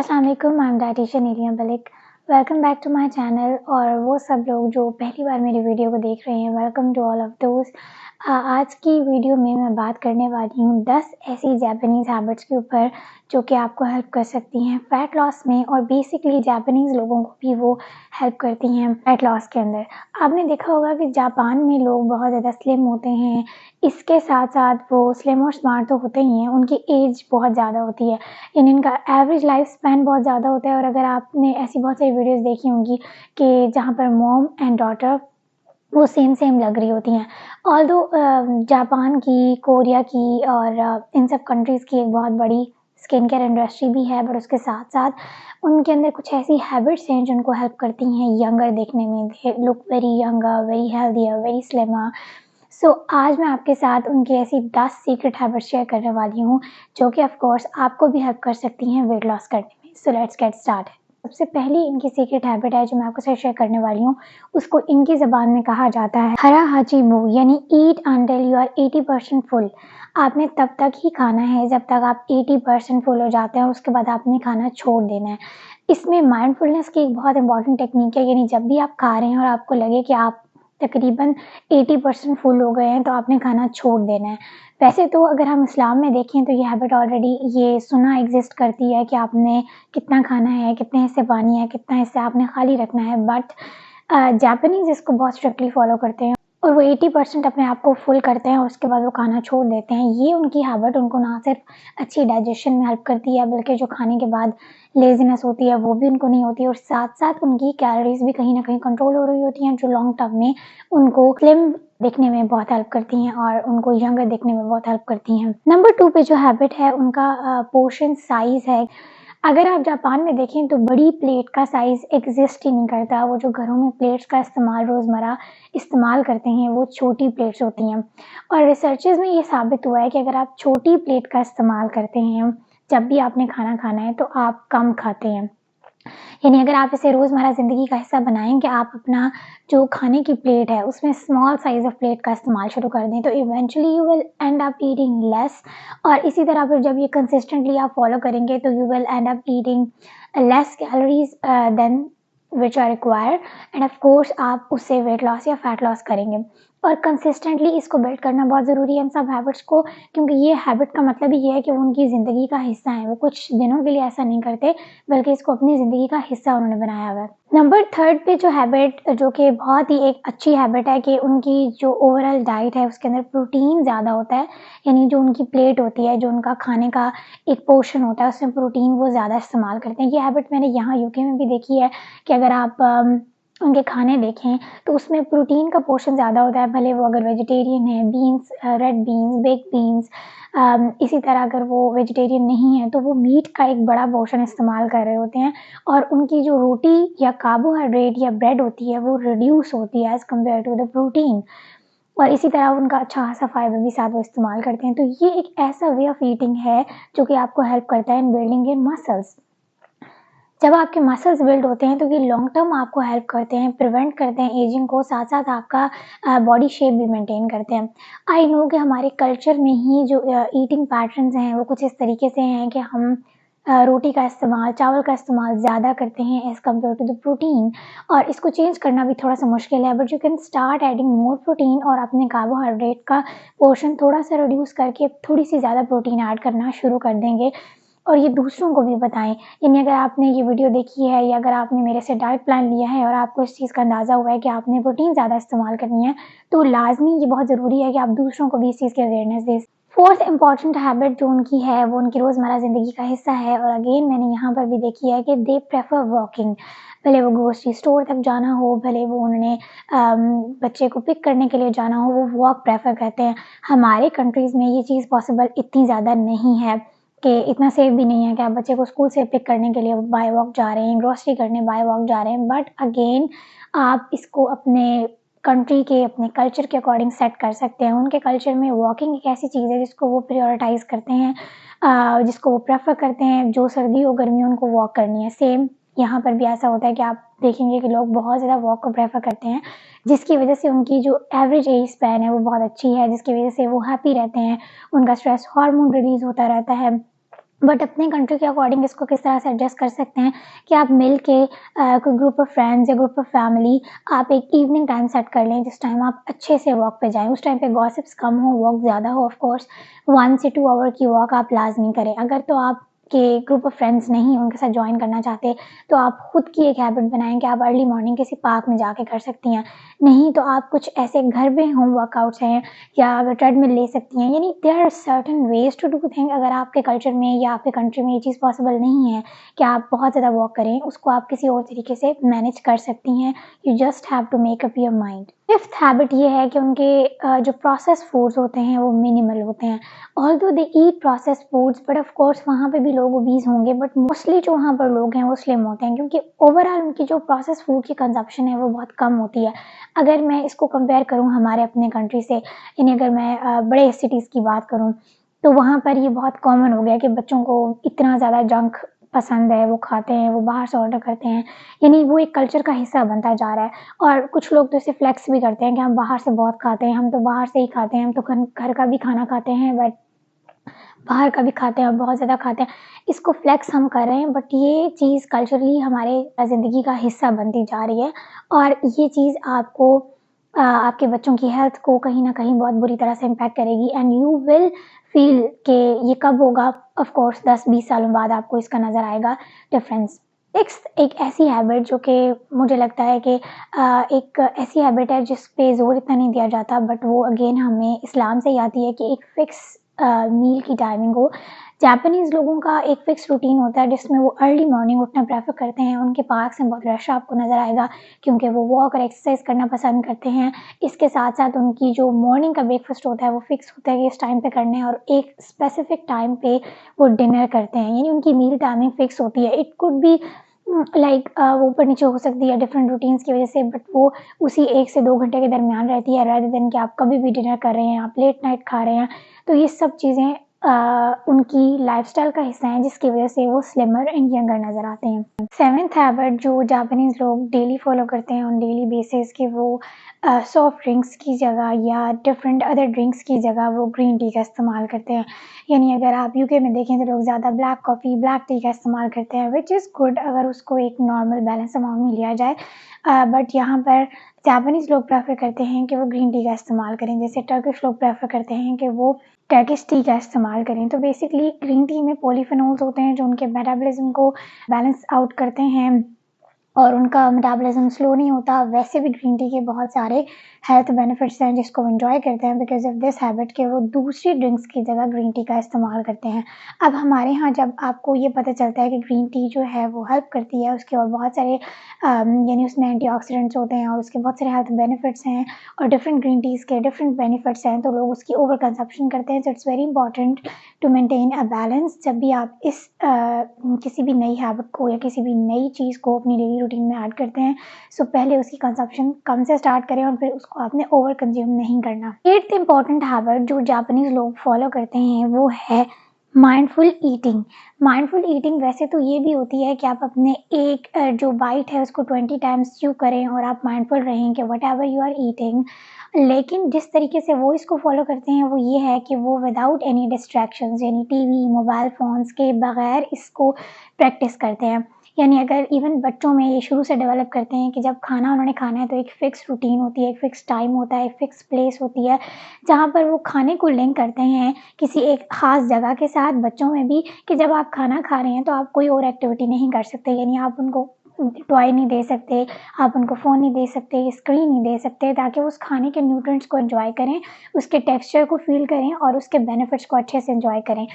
अस्सलाम वालेकुम, I am dietitian Aria Malik. Welcome back to my channel. और वो सब लोग जो पहली बार मेरी वीडियो को देख रहे हैं, वेलकम टू ऑल ऑफ दोस्त। आज की वीडियो में मैं बात करने वाली हूँ 10 ऐसी जापानीज़ हैबिट्स के ऊपर जो कि आपको हेल्प कर सकती हैं फ़ैट लॉस में, और बेसिकली जापानीज़ लोगों को भी वो हेल्प करती हैं फ़ैट लॉस के अंदर। आपने देखा होगा कि जापान में लोग बहुत ज़्यादा स्लिम होते हैं, इसके साथ-साथ वो स्लिम और स्मार्ट तो होते ही हैं, उनकी एज बहुत ज़्यादा होती है, यानी इनका एवरेज लाइफ स्पैन बहुत ज़्यादा होता है। और अगर आपने ऐसी बहुत सारी वीडियोज़ देखी होंगी कि जहाँ पर मॉम एंड डॉटर वो सेम लग रही होती हैं। ऑल्दो जापान की, कोरिया की और इन सब कंट्रीज़ की एक बहुत बड़ी स्किन केयर इंडस्ट्री भी है, बट उसके साथ-साथ उनके अंदर कुछ ऐसी हैबिट्स हैं जो उनको हेल्प करती हैं यंगर दिखने में। They look very younger, very healthier, very slimmer. So आज मैं आपके साथ उनकी ऐसी 10 सीक्रेट हैबिट्स शेयर करने वाली हूँ जो कि ऑफ कोर्स आपको भी हेल्प कर सकती हैं वेट लॉस करने में। So let's get started. सबसे पहली इनकी सीक्रेट हैबिट है जो मैं आपके साथ शेयर करने वाली हूँ, उसको इनकी ज़बान में कहा जाता है हरा हाचिबू, यानी ईट अंटिल यू आर 80% फुल। आपने तब तक ही खाना है जब तक आप 80% फुल हो जाते हैं, उसके बाद आपने खाना छोड़ देना है। इसमें माइंडफुलनेस की एक बहुत इंपॉर्टेंट टेक्निक है, यानी जब भी आप खा रहे हैं और आपको लगे कि आप तकरीबन 80% फुल हो गए हैं तो आपने खाना छोड़ देना है। वैसे तो अगर हम इस्लाम में देखें तो ये हैबिट ऑलरेडी ये सुन्नह एग्ज़िस्ट करती है कि आपने कितना खाना है, कितने हिस्से पानी है, कितना हिस्सा आपने खाली रखना है। बट जापानीज़ इसको बहुत स्ट्रिक्टली फ़ॉलो करते हैं और वो 80% अपने आप को फुल करते हैं और उसके बाद वो खाना छोड़ देते हैं। ये उनकी हैबिट उनको ना सिर्फ अच्छी डाइजेशन में हेल्प करती है, बल्कि जो खाने के बाद लेज़ीनेस होती है वो भी उनको नहीं होती, और साथ-साथ उनकी कैलोरीज़ भी कहीं न कहीं कंट्रोल हो रही होती हैं, जो लॉन्ग टर्म में उनको स्लिम दिखने में बहुत हेल्प करती हैं और उनको यंगर दिखने में बहुत हेल्प करती हैं। नंबर 2 पे जो हैबिट है उनका पोर्शन साइज़ है। अगर आप जापान में देखें तो बड़ी प्लेट का साइज़ एग्ज़िस्ट ही नहीं करता। वो जो घरों में प्लेट्स का इस्तेमाल रोज़मर्रा इस्तेमाल करते हैं वो छोटी प्लेट्स होती हैं, और रिसर्चेज़ में ये साबित हुआ है कि अगर आप छोटी प्लेट का इस्तेमाल करते हैं जब भी आपने खाना खाना है तो आप कम खाते हैं। यानी अगर आप इसे रोज़मर्रा ज़िंदगी का हिस्सा बनाएँ कि आप अपना जो खाने की प्लेट है उसमें स्मॉल साइज़ ऑफ प्लेट का इस्तेमाल शुरू कर दें, तो eventually you will end up eating less. और इसी तरह फिर जब ये कंसिस्टेंटली आप फॉलो करेंगे तो you will end up eating less calories then which are required, and of course आप उससे वेट लॉस या फैट लॉस करेंगे। और कंसिस्टेंटली इसको बिल्ड करना बहुत ज़रूरी है इन सब हैबिट्स को, क्योंकि ये हैबिट का मतलब ही ये है कि वो उनकी ज़िंदगी का हिस्सा है। वो कुछ दिनों के लिए ऐसा नहीं करते, बल्कि इसको अपनी ज़िंदगी का हिस्सा उन्होंने बनाया हुआ है। नंबर 3 पे जो हैबिट जो कि बहुत ही एक अच्छी हैबिट है कि उनकी जो ओवरऑल डाइट है उसके अंदर प्रोटीन ज़्यादा होता है। यानी जो उनकी प्लेट होती है, जो उनका खाने का एक पोर्शन होता है, उसमें प्रोटीन वो ज़्यादा इस्तेमाल करते हैं। ये हैबिट मैंने यहाँ यूके में भी देखी है कि अगर आप उनके खाने देखें तो उसमें प्रोटीन का पोर्शन ज़्यादा होता है, भले वो अगर वेजिटेरियन है, beans, red beans, baked beans, इसी तरह अगर वो वेजिटेरियन नहीं है तो वो मीट का एक बड़ा पोर्शन इस्तेमाल कर रहे होते हैं, और उनकी जो रोटी या कार्बोहाइड्रेट या ब्रेड होती है वो रिड्यूस होती है as compare to the protein, और इसी तरह उनका अच्छा खासा फाइबर भी साथ वो इस्तेमाल करते हैं। तो ये एक ऐसा वे ऑफ ईटिंग है जो कि आपको हेल्प करता है इन बिल्डिंग योर मसल्स। जब आपके मसल्स बिल्ड होते हैं तो ये लॉन्ग टर्म आपको हेल्प करते हैं, प्रिवेंट करते हैं एजिंग को, साथ-साथ आपका बॉडी शेप भी मेंटेन करते हैं। आई नो कि हमारे कल्चर में ही जो ईटिंग पैटर्न्स हैं वो कुछ इस तरीके से हैं कि हम रोटी का इस्तेमाल, चावल का इस्तेमाल ज़्यादा करते हैं as compare to the protein, और इसको चेंज करना भी थोड़ा-सा मुश्किल है, but you can start adding more protein और अपने कार्बोहाइड्रेट का पोर्शन थोड़ा-सा रिड्यूस करके थोड़ी-सी ज़्यादा प्रोटीन ऐड करना शुरू कर देंगे, और ये दूसरों को भी बताएँ। यानी अगर आपने ये वीडियो देखी है या अगर आपने मेरे से डाइट प्लान लिया है और आपको इस चीज़ का अंदाज़ा हुआ है कि आपने प्रोटीन ज़्यादा इस्तेमाल करनी है, तो लाज़मी ये बहुत ज़रूरी है कि आप दूसरों को भी इस चीज़ की अवेयरनेस दें। 4th इम्पॉर्टेंट हैबिट जो उनकी है वो उनकी रोज़मर्रा ज़िंदगी का हिस्सा है, और अगेन मैंने यहाँ पर भी देखी है कि दे प्रेफर वॉकिंग। भले वो ग्रोसरी स्टोर तक जाना हो, भले वो उन्होंने बच्चे को पिक करने के लिए जाना हो, वो वॉक प्रेफर करते हैं। हमारे कंट्रीज़ में ये चीज़ पॉसिबल इतनी ज़्यादा नहीं है कि इतना सेफ भी नहीं है कि आप बच्चे को स्कूल से पिक करने के लिए बाय वॉक जा रहे हैं, ग्रोसरी करने बाय वॉक जा रहे हैं। बट अगेन आप इसको अपने कंट्री के, अपने कल्चर के अकॉर्डिंग सेट कर सकते हैं। उनके कल्चर में वॉकिंग एक ऐसी चीज़ है जिसको वो प्रायोरिटाइज़ करते हैं, जिसको वो प्रेफ़र करते हैं, जो सर्दी हो गर्मी हो उनको वॉक करनी है। सेम यहाँ पर भी ऐसा होता है कि आप देखेंगे कि लोग बहुत ज़्यादा वॉक को प्रेफ़र करते हैं, जिसकी वजह से उनकी जो एवरेज एज स्पैन है वो बहुत अच्छी है, जिसकी वजह से वो हैप्पी रहते हैं, उनका स्ट्रेस हार्मोन रिलीज़ होता रहता है। बट अपने कंट्री के अकॉर्डिंग इसको किस तरह से एडजस्ट कर सकते हैं कि आप मिल के कोई ग्रुप ऑफ फ्रेंड्स या ग्रुप ऑफ फैमिली आप एक इवनिंग टाइम सेट कर लें जिस टाइम आप अच्छे से वॉक पे जाएं। उस टाइम पे गॉसिप्स कम हो, वॉक ज़्यादा हो। ऑफ कोर्स 1 से 2 आवर की वॉक आप लाजमी करें। अगर तो आप के ग्रुप ऑफ फ्रेंड्स नहीं उनके साथ ज्वाइन करना चाहते तो आप खुद की एक हैबिट बनाएं कि आप अर्ली मॉर्निंग किसी पार्क में जाके कर सकती हैं। नहीं तो आप कुछ ऐसे घर में होम वर्कआउट्स हैं या अगर ट्रेडमिल ले सकती हैं। यानी there are certain ways to do thing. अगर आपके कल्चर में या आपके कंट्री में ये चीज़ पॉसिबल नहीं है कि आप बहुत ज़्यादा वॉक करें, उसको आप किसी और तरीके से मैनेज कर सकती हैं। You just have to make up your mind. Fifth habit ये है कि उनके जो प्रोसेस फूड्स होते हैं वो मिनिमल होते हैं। Although they eat process foods but of course वहाँ पे भी लोग ओबीज होंगे, बट मोस्टली जो वहाँ पर लोग हैं वो स्लिम होते हैं क्योंकि ओवरऑल उनकी जो प्रोसेस फूड की कंजप्शन है वो बहुत कम होती है। अगर मैं इसको कंपेयर करूँ हमारे अपने कंट्री से, यानी अगर मैं बड़े सिटीज़ की बात करूँ तो वहाँ पर ये बहुत कॉमन हो गया कि बच्चों को इतना ज़्यादा जंक पसंद है, वो खाते हैं, वो बाहर से ऑर्डर करते हैं। यानी वो एक कल्चर का हिस्सा बनता जा रहा है। और कुछ लोग तो इसे फ्लेक्स भी करते हैं कि हम बाहर से बहुत खाते हैं, हम तो बाहर से ही खाते हैं, हम तो घर का भी खाना खाते हैं बट बाहर का भी खाते हैं और बहुत ज़्यादा खाते हैं। इसको फ्लेक्स हम कर रहे हैं बट ये चीज़ कल्चरली हमारे ज़िंदगी का हिस्सा बनती जा रही है और ये चीज़ आपको आपके बच्चों की हेल्थ को कहीं न कहीं बहुत बुरी तरह से इम्पैक्ट करेगी एंड यू विल फ़ील कि ये कब होगा। ऑफ कोर्स 10-20 सालों बाद आपको इसका नज़र आएगा डिफ़रेंस। सिक्स्थ एक ऐसी हैबिट जो कि मुझे लगता है कि एक ऐसी हैबिट है जिस पे ज़ोर इतना नहीं दिया जाता बट वो अगेन हमें इस्लाम से ही आती है कि एक फ़िक्स मील की टाइमिंग हो। जापानीज़ लोगों का एक फ़िक्स रूटीन होता है जिसमें वो अर्ली मॉर्निंग उठना प्रेफ़र करते हैं। उनके पार्क्स में बहुत रश आपको नज़र आएगा क्योंकि वो वॉक और एक्सरसाइज़ करना पसंद करते हैं। इसके साथ-साथ उनकी जो मॉर्निंग का ब्रेकफ़ास्ट होता है वो फ़िक्स होता है कि इस टाइम पे करना है और एक स्पेसिफ़िक टाइम पे वो डिनर करते हैं। यानी उनकी मील टाइमिंग फ़िक्स होती है। इट कुड बी लाइक वो ऊपर-नीचे हो सकती है डिफ़रेंट रूटीन्स की वज़ह से बट वो उसी 1 से 2 घंटे के दरमियान रहती है रादर देन कि आप कभी भी डिनर कर रहे हैं, आप लेट नाइट खा रहे हैं। तो ये सब चीज़ें उनकी लाइफ़स्टाइल का हिस्सा हैं जिसकी वज़ह से वो स्लिमर एंड यंगर नज़र आते हैं। सेवेंथ हैबिट जो जापानीज़ लोग डेली फ़ॉलो करते हैं ऑन डेली बेसिस कि वो सॉफ्ट ड्रिंक्स की जगह या डिफरेंट अदर ड्रिंक्स की जगह वो ग्रीन टी का इस्तेमाल करते हैं। यानी अगर आप यूके में देखें तो लोग ज़्यादा ब्लैक कॉफ़ी, ब्लैक टी का इस्तेमाल करते हैं व्हिच इज़ गुड अगर उसको एक नॉर्मल बैलेंस अमाउंट में लिया जाए। बट यहाँ पर जापानीज़ लोग प्रेफ़र करते हैं कि वो ग्रीन टी का इस्तेमाल करें। जैसे टर्किश लोग प्रेफ़र करते हैं कि वो टर्किश टी का इस्तेमाल करें। तो बेसिकली ग्रीन टी में पॉलीफेनोल्स होते हैं जो उनके मेटाबॉलिज़्म को बैलेंस आउट करते हैं और उनका मेटाबॉलिज़्म स्लो नहीं होता। वैसे भी ग्रीन टी के बहुत सारे हेल्थ बेनिफिट्स हैं जिसको वो एन्जॉय करते हैं बिकॉज़ ऑफ़ दिस हैबिट कि वो दूसरी ड्रिंक्स की जगह ग्रीन टी का इस्तेमाल करते हैं। अब हमारे यहाँ जब आपको ये पता चलता है कि ग्रीन टी जो है वो हेल्प करती है, उसके और बहुत सारे यानी उसमें एंटीऑक्सीडेंट्स होते हैं और उसके बहुत सारे हेल्थ बेनिफिट्स हैं और डिफरेंट ग्रीन टीज़ के डिफरेंट बेनिफिट्स हैं, तो लोग उसकी ओवर कंज़प्शन करते हैं। So it's very important to maintain a balance. जब भी आप इस किसी भी नई हैबिट को या किसी भी नई चीज़ को अपनी डेली रूटीन में ऐड करते हैं, सो पहले उसकी कंज़प्शन कम से स्टार्ट करें और फिर उसको आपने ओवर कंज़्यूम नहीं करना। 8th इम्पॉर्टेंट हैबिट जो जापानीज़ लोग फॉलो करते हैं वो है माइंडफुल ईटिंग। माइंडफुल ईटिंग वैसे तो ये भी होती है कि आप अपने एक जो बाइट है उसको 20 टाइम्स च्यू करें और आप माइंडफुल रहें कि व्हाटएवर यू आर ईटिंग। लेकिन जिस तरीके से वो इसको फॉलो करते हैं वो ये है कि वो विदाउट एनी डिस्ट्रैक्शंस यानी टीवी, मोबाइल फ़ोन्स के बगैर इसको प्रैक्टिस करते हैं। यानी अगर इवन बच्चों में ये शुरू से डेवलप करते हैं कि जब खाना उन्होंने खाना है तो एक फ़िक्स रूटीन होती है, एक फ़िक्स टाइम होता है, एक फ़िक्स प्लेस होती है, जहाँ पर वो खाने को लिंक करते हैं किसी एक ख़ास जगह के साथ। बच्चों में भी कि जब आप खाना खा रहे हैं तो आप कोई और एक्टिविटी नहीं कर सकते, यानी आप उनको टॉय नहीं दे सकते, आप उनको फ़ोन नहीं दे सकते, स्क्रीन नहीं दे सकते, ताकि वो उस खाने के न्यूट्रिएंट्स को एन्जॉय करें, उसके टेक्सचर को फ़ील करें और उसके बेनिफिट्स को अच्छे से एन्जॉय करें।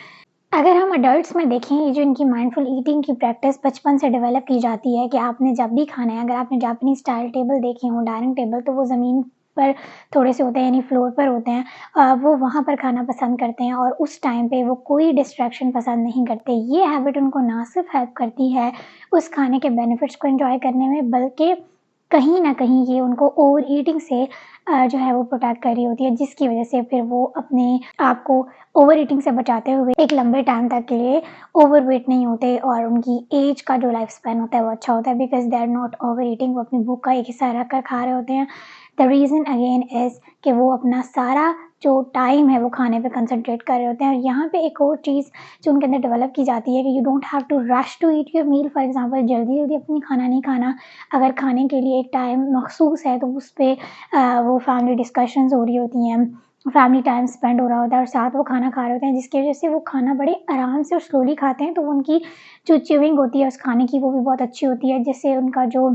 अगर हम अडल्ट्स में देखें, ये जो इनकी माइंडफुल ईटिंग की प्रैक्टिस बचपन से डेवलप की जाती है कि आपने जब भी खाना है, अगर आपने जापानीज़ स्टाइल टेबल देखे हों, डाइनिंग टेबल, तो वो ज़मीन पर थोड़े से होते हैं यानी फ्लोर पर होते हैं। वो वहाँ पर खाना पसंद करते हैं और उस टाइम पे वो कोई डिस्ट्रैक्शन पसंद नहीं करते। ये हैबिट उनको ना सिर्फ हेल्प करती है उस खाने के बेनिफिट्स को एन्जॉय करने में, बल्कि कहीं न कहीं ये उनको ओवर ईटिंग से जो है वो प्रोटेक्ट कर रही होती है, जिसकी वज़ह से फिर वो अपने आप को ओवर ईटिंग से बचाते हुए एक लंबे टाइम तक के लिए ओवरवेट नहीं होते और उनकी एज का जो लाइफ स्पैन होता है वो अच्छा होता है because they are not over eating. वो अपनी भूख का एक हिस्सा रख कर खा रहे होते हैं। द रीज़न अगेन इज़ कि वो अपना सारा जो टाइम है वो खाने पे कंसंट्रेट कर रहे होते हैं। और यहाँ पे एक और चीज़ जो उनके अंदर डेवलप की जाती है कि you don't have to rush to eat your meal. For example जल्दी जल्दी अपनी खाना नहीं खाना। अगर खाने के लिए एक टाइम मखसूस है तो उस पर वो फैमिली डिस्कशंस हो रही होती हैं, फैमिली टाइम स्पेंड हो रहा होता है और साथ वो खाना खा रहे होते हैं, जिसकी वजह से वो खाना बड़े आराम से और स्लोली खाते हैं। तो उनकी जो च्यूइंग होती है उस खाने की वो भी बहुत अच्छी होती है, जिससे उनका जो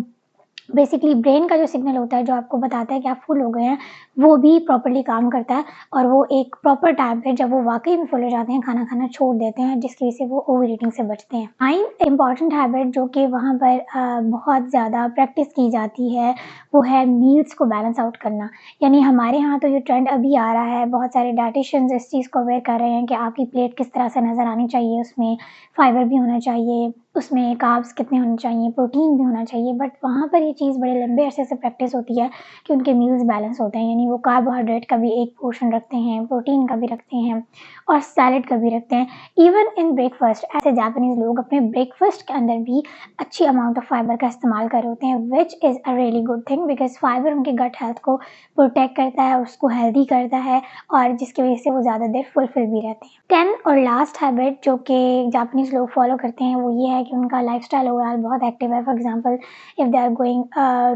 बेसिकली ब्रेन का जो सिग्नल होता है जो आपको बताता है कि आप फुल हो गए हैं, वो भी प्रॉपर्ली काम करता है। और वो एक प्रॉपर टाइम पे जब वो वाकई में फुल हो जाते हैं खाना खाना छोड़ देते हैं, जिसकी वजह से वो ओवर ईटिंग से बचते हैं। नाइन्थ इंपॉर्टेंट हैबिट जो कि वहाँ पर बहुत ज़्यादा प्रैक्टिस की जाती है वो है मील्स को बैलेंस आउट करना। यानी हमारे यहाँ तो ये ट्रेंड अभी आ रहा है, बहुत सारे डाइटिशियंस इस चीज़ को अवेयर कर रहे हैं कि आपकी प्लेट किस तरह से नज़र आनी चाहिए, उसमें फाइबर भी होना चाहिए, उसमें कार्ब्स कितने होने चाहिए, प्रोटीन भी होना चाहिए। बट वहाँ पर ये चीज़ बड़े लंबे अरसे से प्रैक्टिस होती है कि उनके मील्स बैलेंस होते हैं, यानी वो कार्बोहाइड्रेट का भी एक पोर्शन रखते हैं, प्रोटीन का भी रखते हैं और सैलेड का भी रखते हैं। इवन इन ब्रेकफास्ट ऐसे जापानीज लोग अपने ब्रेकफास्ट के अंदर भी अच्छी अमाउंट ऑफ फाइबर का इस्तेमाल कर रहे होते हैं, which is a really good thing because fibre उनके गट हेल्थ को प्रोटेक्ट करता है, उसको हेल्दी करता है और जिसकी वजह से वो ज़्यादा देर फुलफिल भी रहते हैं। 10 और लास्ट हैबिट जो कि जापानीज लोग फॉलो करते हैं वो ये है कि उनका लाइफस्टाइल ओवरऑल बहुत एक्टिव है। For example if they are going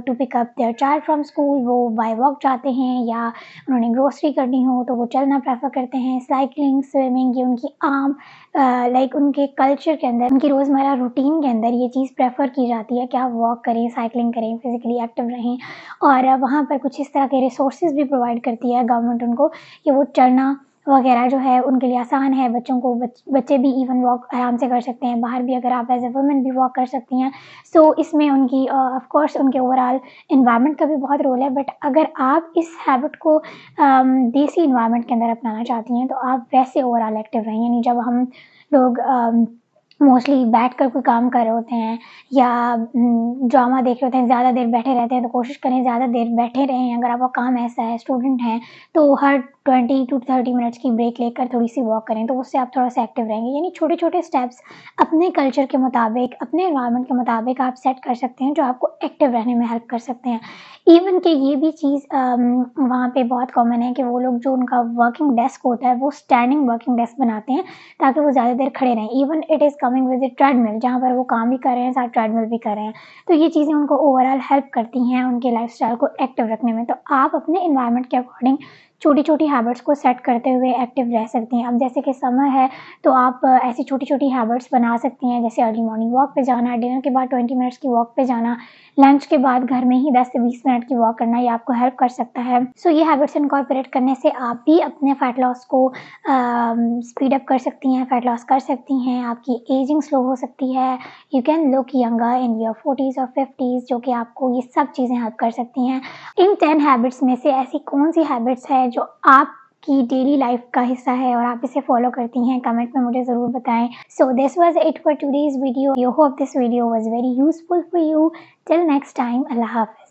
to pick up their child from school, वो बाय वॉक जाते हैं, या उन्होंने ग्रोसरी करनी हो तो वो चलना प्रेफर करते हैं। साइकिलिंग, स्विमिंग, ये उनकी आम लाइक उनके कल्चर के अंदर, उनकी रोज़मर्रा रूटीन के अंदर ये चीज़ प्रेफर की जाती है कि आप वॉक करें, साइकिलिंग करें, फिजिकली एक्टिव रहें। और वहाँ पर कुछ इस तरह के रिसोर्सेज भी प्रोवाइड करती है गवर्नमेंट उनको कि वो चलना वगैरह जो है उनके लिए आसान है। बच्चों को बच्चे भी इवन वॉक आराम से कर सकते हैं, बाहर भी अगर आप एज ए वुमेन भी वॉक कर सकती हैं। सो इसमें उनकी ऑफ कोर्स उनके ओवरऑल इन्वायरमेंट का भी बहुत रोल है। बट अगर आप इस हैबिट को देसी इन्वायरमेंट के अंदर अपनाना चाहती हैं तो आप वैसे ओवरऑल एक्टिव रहें। यानी जब हम लोग मोस्टली बैठ कर कोई काम कर रहे होते हैं या ड्रामा देख रहे होते हैं, ज़्यादा देर बैठे रहते हैं, तो कोशिश करें ज़्यादा देर बैठे रहें। अगर आपका काम ऐसा है, स्टूडेंट हैं, तो हर 20 to 30 मिनट्स की ब्रेक लेकर थोड़ी सी वॉक करें, तो उससे आप थोड़ा सा एक्टिव रहेंगे। यानी छोटे छोटे स्टेप्स अपने कल्चर के मुताबिक, अपने एनवायरनमेंट के मुताबिक आप सेट कर सकते हैं जो आपको एक्टिव रहने में हेल्प कर सकते हैं। इवन कि ये भी चीज़ वहाँ पे बहुत कॉमन है कि वो लोग जो उनका वर्किंग डेस्क होता है वो स्टैंडिंग वर्किंग डेस्क बनाते हैं ताकि वो ज़्यादा देर खड़े रहें। Even it is coming with a treadmill, जहाँ पर वो काम भी कर रहे हैं साथ ट्रेडमिल भी कर रहे हैं। तो ये चीज़ें उनको ओवरऑल हेल्प करती हैं उनके लाइफस्टाइल को एक्टिव रखने में। तो आप अपने एनवायरनमेंट के अकॉर्डिंग छोटी छोटी हैबिट्स को सेट करते हुए एक्टिव रह सकती हैं। अब जैसे कि समर है तो आप ऐसी छोटी छोटी हैबिट्स बना सकती हैं, जैसे अर्ली मॉर्निंग वॉक पे जाना, डिनर के बाद 20 मिनट्स की वॉक पे जाना, लंच के बाद घर में ही 10 से 20 मिनट की वॉक करना, ये आपको हेल्प कर सकता है। सो ये हैबिट्स इनकॉर्पोरेट करने से आप भी अपने फैट लॉस को स्पीड अप कर सकती हैं, फैट लॉस कर सकती हैं, आपकी एजिंग स्लो हो सकती है, you can look younger in your 40s और 50s, जो कि आपको ये सब चीज़ें हेल्प कर सकती हैं। इन 10 हैबिट्स में से ऐसी कौन सी हैबिट्स है जो आपकी डेली लाइफ का हिस्सा है और आप इसे फॉलो करती हैं, कमेंट में मुझे ज़रूर बताएं। So this was it for today's video. I hope this video was very useful for you. Till next time, अल्लाह हाफ़िज़।